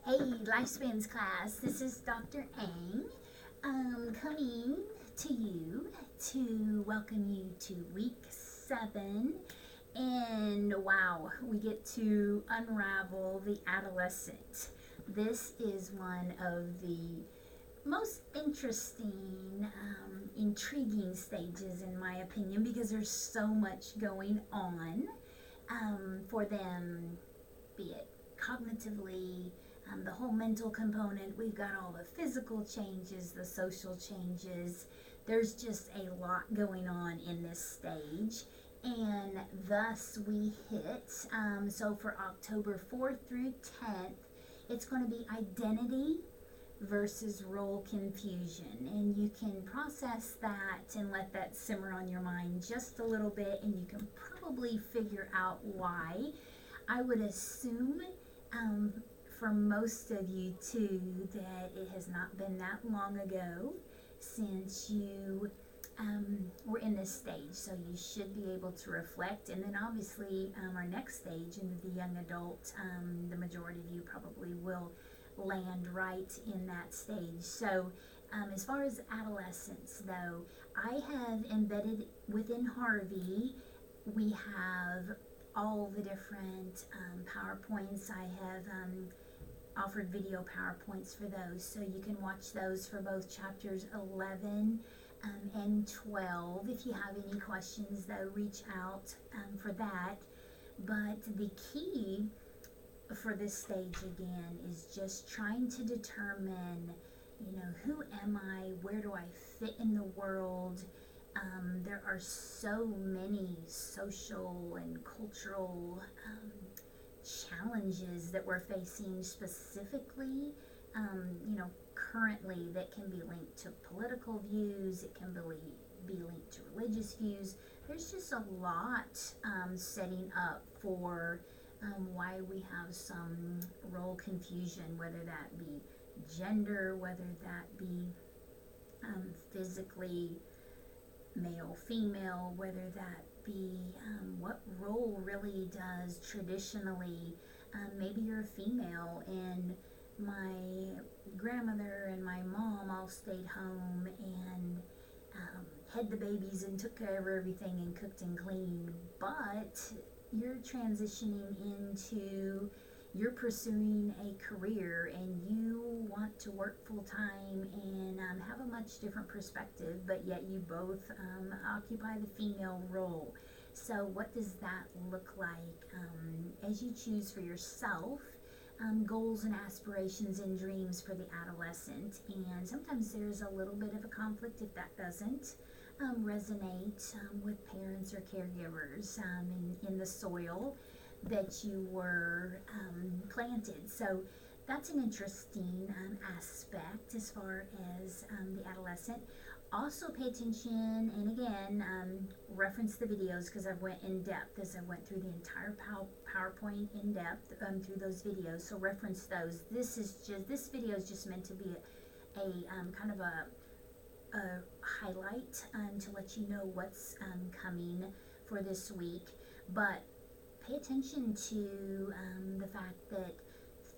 Hey, Lifespans class, this is Dr. Ang coming to you to welcome you to week 7. And wow, we get to unravel the adolescent. This is one of the most interesting, intriguing stages, in my opinion, because there's so much going on for them, be it cognitively, the whole mental component. We've got all the physical changes, the social changes. There's just a lot going on in this stage. And thus we hit, so for October 4th through 10th, it's going to be identity versus role confusion. And you can process that and let that simmer on your mind just a little bit, and you can probably figure out why. I would assume for most of you too that it has not been that long ago since you were in this stage, so you should be able to reflect. And then obviously our next stage into the young adult, the majority of you probably will land right in that stage. So as far as adolescence though, I have embedded within Harvey, we have all the different PowerPoints. I have offered video PowerPoints for those, so you can watch those for both chapters 11 and 12. If you have any questions though, reach out for that. But the key for this stage again is just trying to determine, who am I? Where do I fit in the world? There are so many social and cultural challenges that we're facing specifically, currently, that can be linked to political views, it can be linked to religious views. There's just a lot setting up for why we have some role confusion, whether that be gender, whether that be physically male, female, whether that be what role really does traditionally. Maybe you're a female and my grandmother and my mom all stayed home and had the babies and took care of everything and cooked and cleaned, but you're transitioning into, you're pursuing a career and you want to work full time and have a much different perspective, but yet you both occupy the female role. So what does that look like as you choose for yourself goals and aspirations and dreams for the adolescent? And sometimes there's a little bit of a conflict if that doesn't resonate with parents or caregivers in the soil that you were planted. So that's an interesting aspect as far as the adolescent. Also pay attention, and again, reference the videos because I went in depth as I went through the entire PowerPoint in depth through those videos. So reference those. This video is just meant to be a kind of a highlight to let you know what's coming for this week. But pay attention to the fact that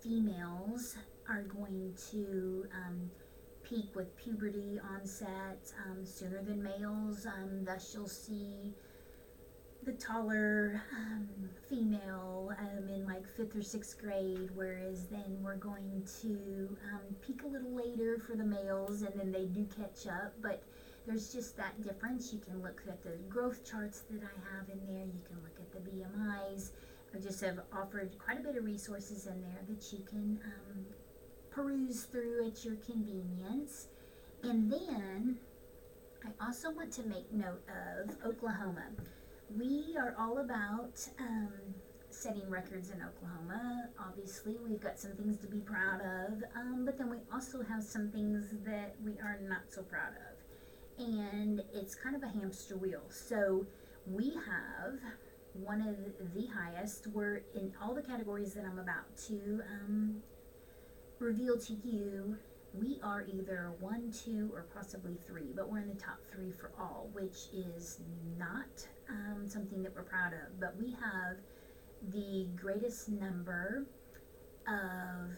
females are going to peak with puberty onset sooner than males. Thus, you'll see the taller female in like 5th or 6th grade, whereas then we're going to peak a little later for the males, and then they do catch up. But there's just that difference. You can look at the growth charts that I have in there. You can look at the BMIs. I just have offered quite a bit of resources in there that you can peruse through at your convenience. And then I also want to make note of Oklahoma. We are all about setting records in Oklahoma. Obviously, we've got some things to be proud of, but then we also have some things that we are not so proud of. And it's kind of a hamster wheel. So we have one of the highest. We're in all the categories that I'm about to reveal to you. We are either 1, 2, or possibly 3, but we're in the top 3 for all, which is not something that we're proud of. But we have the greatest number of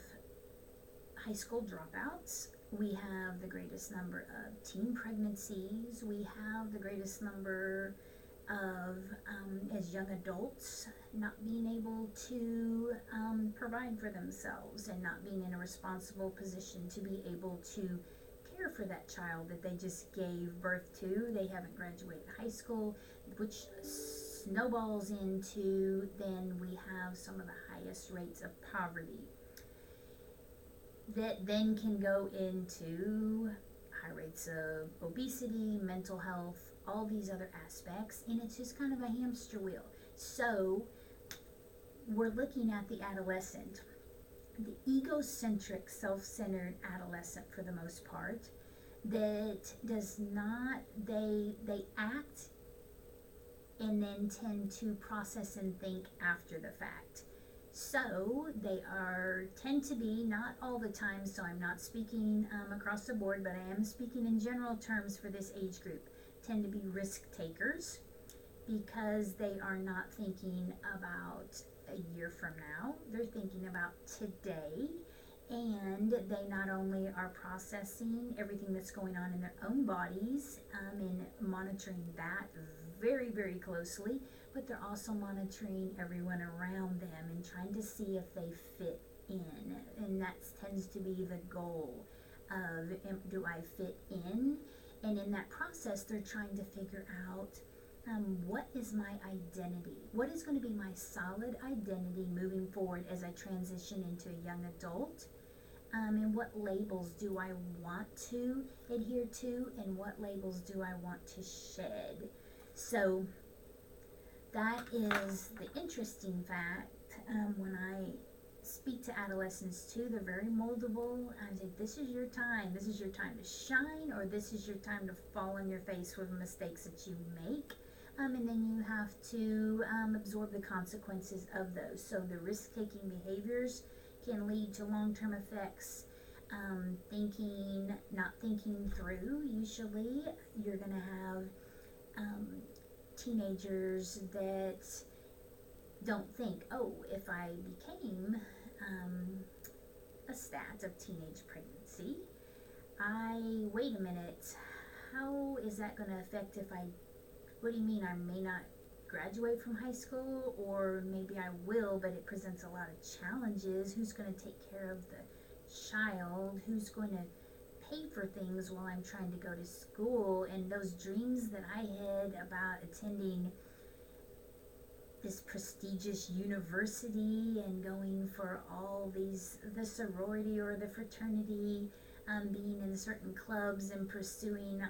high school dropouts. We have the greatest number of teen pregnancies. We have the greatest number of, as young adults, not being able to provide for themselves and not being in a responsible position to be able to care for that child that they just gave birth to. They haven't graduated high school, which snowballs into, then we have some of the highest rates of poverty. That then can go into high rates of obesity, mental health, all these other aspects, and it's just kind of a hamster wheel. So we're looking at the adolescent, the egocentric, self-centered adolescent for the most part, that does not, they act and then tend to process and think after the fact. So they tend to be, not all the time, so I'm not speaking across the board, but I am speaking in general terms for this age group, tend to be risk takers because they are not thinking about a year from now, they're thinking about today, and they not only are processing everything that's going on in their own bodies and monitoring that very, very closely, but they're also monitoring everyone around them and trying to see if they fit in. And that tends to be the goal of, do I fit in? And in that process, they're trying to figure out what is my identity? What is going to be my solid identity moving forward as I transition into a young adult? And what labels do I want to adhere to, and what labels do I want to shed? So that is the interesting fact. When I speak to adolescents too, they're very moldable. I think this is your time. This is your time to shine, or this is your time to fall on your face with mistakes that you make. And then you have to absorb the consequences of those. So the risk-taking behaviors can lead to long-term effects. Not thinking through. Usually you're going to have teenagers that don't think, oh, if I became a stat of teenage pregnancy, wait a minute, how is that going to affect what do you mean I may not graduate from high school, or maybe I will, but it presents a lot of challenges. Who's going to take care of the child? Who's going to pay for things while I'm trying to go to school? And those dreams that I had about attending this prestigious university and going for all the sorority or the fraternity, being in certain clubs and pursuing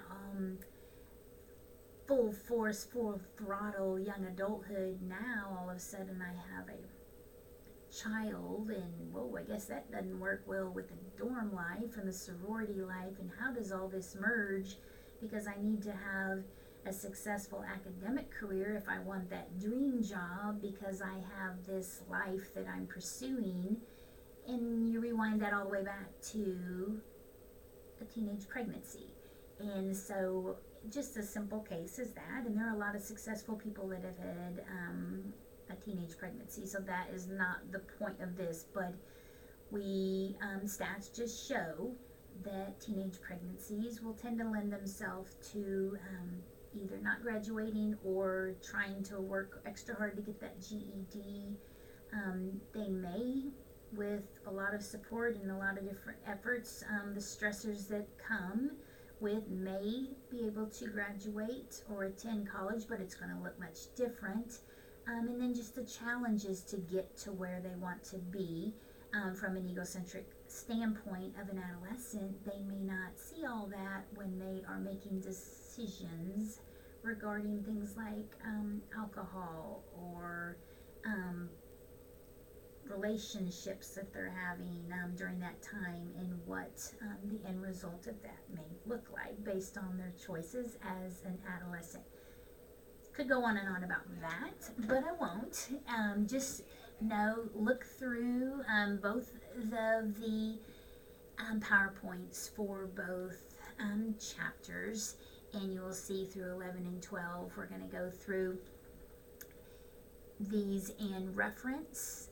full force, full throttle young adulthood. Now all of a sudden I have a child, and whoa, I guess that doesn't work well with the dorm life and the sorority life, and how does all this merge? Because I need to have a successful academic career if I want that dream job, because I have this life that I'm pursuing. And you rewind that all the way back to a teenage pregnancy. And so just a simple case is that, and there are a lot of successful people that have had a teenage pregnancy, so that is not the point of this, but stats just show that teenage pregnancies will tend to lend themselves to either not graduating or trying to work extra hard to get that GED. They may, with a lot of support and a lot of different efforts, the stressors that come with, may be able to graduate or attend college, but it's going to look much different. And then just the challenges to get to where they want to be. From an egocentric standpoint of an adolescent, they may not see all that when they are making decisions regarding things like alcohol or relationships that they're having during that time, and what the end result of that may look like based on their choices as an adolescent. Could go on and on about that, but I won't. Just look through both the PowerPoints for both chapters, and you will see through 11 and 12. We're going to go through these and reference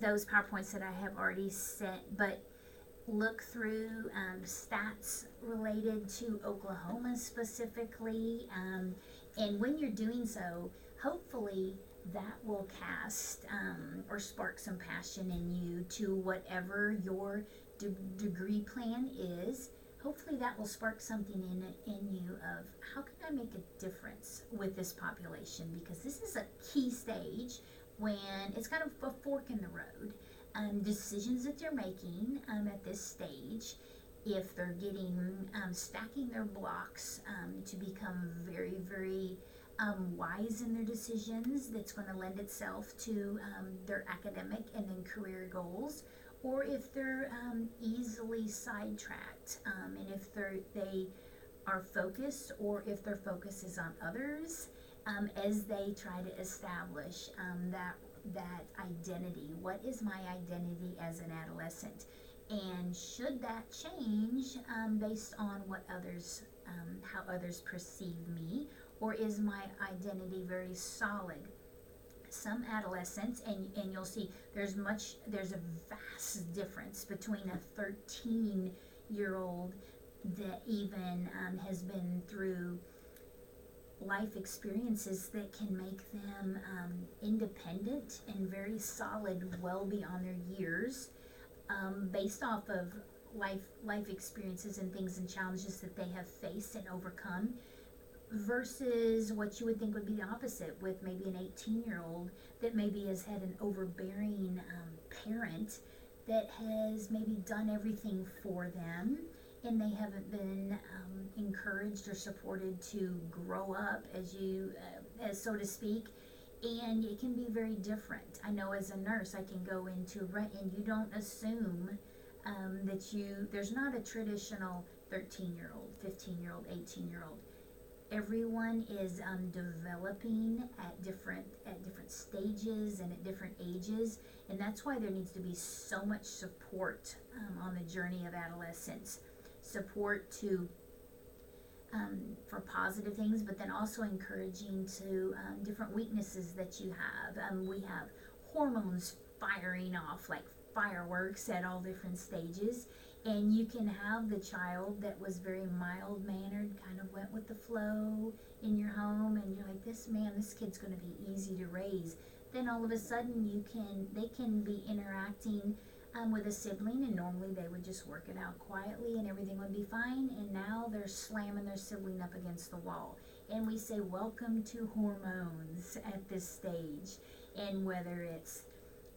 those PowerPoints that I have already sent, but look through stats related to Oklahoma specifically. And when you're doing so, hopefully that will cast or spark some passion in you to whatever your degree plan is. Hopefully that will spark something in you of how can I make a difference with this population, because this is a key stage when it's kind of a fork in the road. Decisions that they're making at this stage, if they're getting stacking their blocks to become very, very wise in their decisions, that's going to lend itself to their academic and then career goals, or if they're easily sidetracked, and if they are focused, or if their focus is on others, as they try to establish that identity. What is my identity as an adolescent? And should that change based on what others, how others perceive me, or is my identity very solid? Some adolescents, and you'll see there's a vast difference between a 13-year-old that even has been through life experiences that can make them independent and very solid well beyond their years, based off of life experiences and things and challenges that they have faced and overcome, versus what you would think would be the opposite with maybe an 18-year-old that maybe has had an overbearing parent that has maybe done everything for them, and they haven't been encouraged or supported to grow up, as so to speak. And it can be very different. I know as a nurse, I can go into and you don't assume there's not a traditional 13-year-old, 15-year-old, 18-year-old. Everyone is developing at different stages and at different ages, and that's why there needs to be so much support on the journey of adolescence. Support to for positive things, but then also encouraging to different weaknesses that you have. We have hormones firing off like fireworks at all different stages, and you can have the child that was very mild-mannered, kind of went with the flow in your home, and you're like, this kid's going to be easy to raise. Then all of a sudden they can be interacting with a sibling, and normally they would just work it out quietly and everything would be fine, and now they're slamming their sibling up against the wall. And we say welcome to hormones at this stage. And whether it's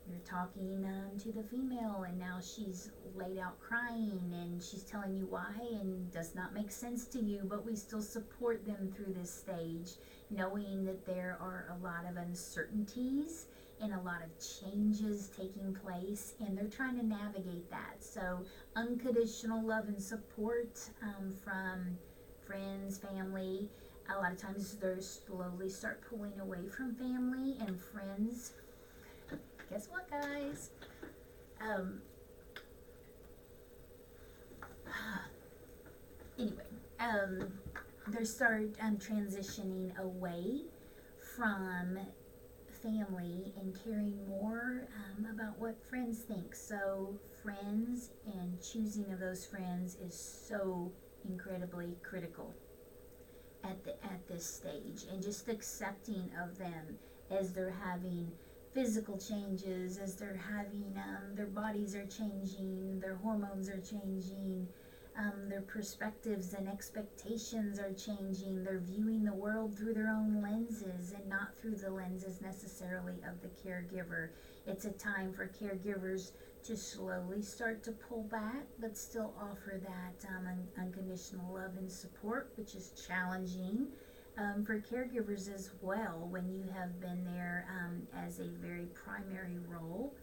you're talking to the female and now she's laid out crying and she's telling you why and does not make sense to you, but we still support them through this stage, knowing that there are a lot of uncertainties and a lot of changes taking place, and they're trying to navigate that. So unconditional love and support from friends, family. A lot of times they slowly start pulling away from family and friends. Guess what, guys? Anyway, they start transitioning away from family and caring more about what friends think. So friends and choosing of those friends is so incredibly critical at this stage, and just accepting of them as they're having physical changes, as they're having their bodies are changing, their hormones are changing, their perspectives and expectations are changing. They're viewing the world through their own lenses and not through the lenses necessarily of the caregiver. It's a time for caregivers to slowly start to pull back, but still offer that unconditional love and support, which is challenging for caregivers as well when you have been there as a very primary role.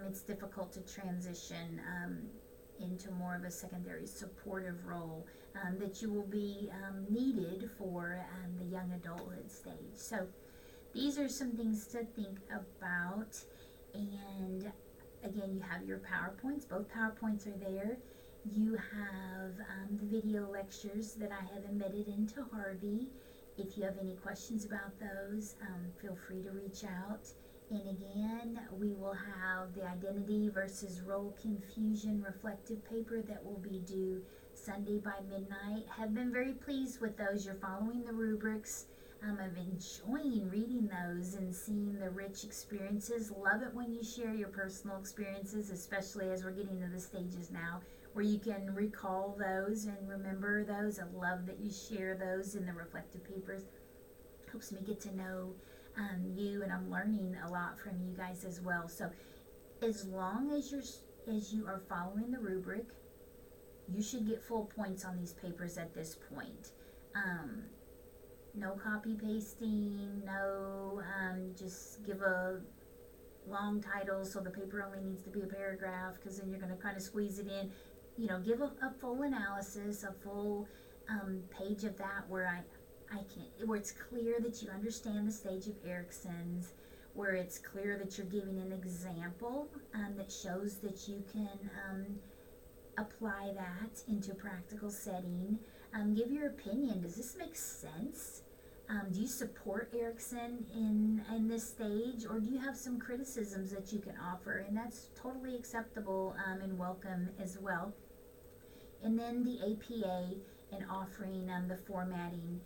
It's difficult to transition into more of a secondary supportive role that you will be needed for the young adulthood stage. So these are some things to think about. And again, you have your PowerPoints. Both PowerPoints are there. You have the video lectures that I have embedded into Harvey. If you have any questions about those, feel free to reach out. And again, we will have the identity versus role confusion reflective paper that will be due Sunday by midnight. Have been very pleased with those. You're following the rubrics. I'm enjoying reading those and seeing the rich experiences. Love it when you share your personal experiences, especially as we're getting to the stages now where you can recall those and remember those. I love that you share those in the reflective papers. Helps me get to know you, and I'm learning a lot from you guys as well. So as long as you are following the rubric, you should get full points on these papers at this point. No copy pasting, no just give a long title so the paper only needs to be a paragraph, because then you're going to kind of squeeze it in. Give a full analysis, a full page of that where where it's clear that you understand the stage of Erickson's, where it's clear that you're giving an example that shows that you can apply that into a practical setting. Give your opinion. Does this make sense? Do you support Erickson in this stage, or do you have some criticisms that you can offer? And that's totally acceptable and welcome as well. And then the APA and offering the formatting.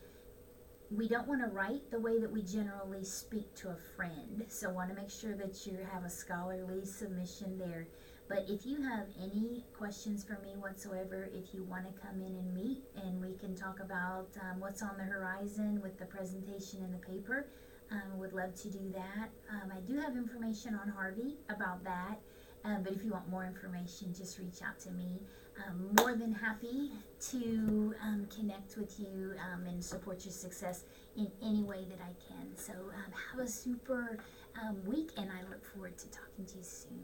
We don't want to write the way that we generally speak to a friend, so want to make sure that you have a scholarly submission there. But if you have any questions for me whatsoever, if you want to come in and meet and we can talk about what's on the horizon with the presentation and the paper, would love to do that. I do have information on Harvey about that, but if you want more information, just reach out to me. I'm more than happy to connect with you and support your success in any way that I can. So have a super week, and I look forward to talking to you soon.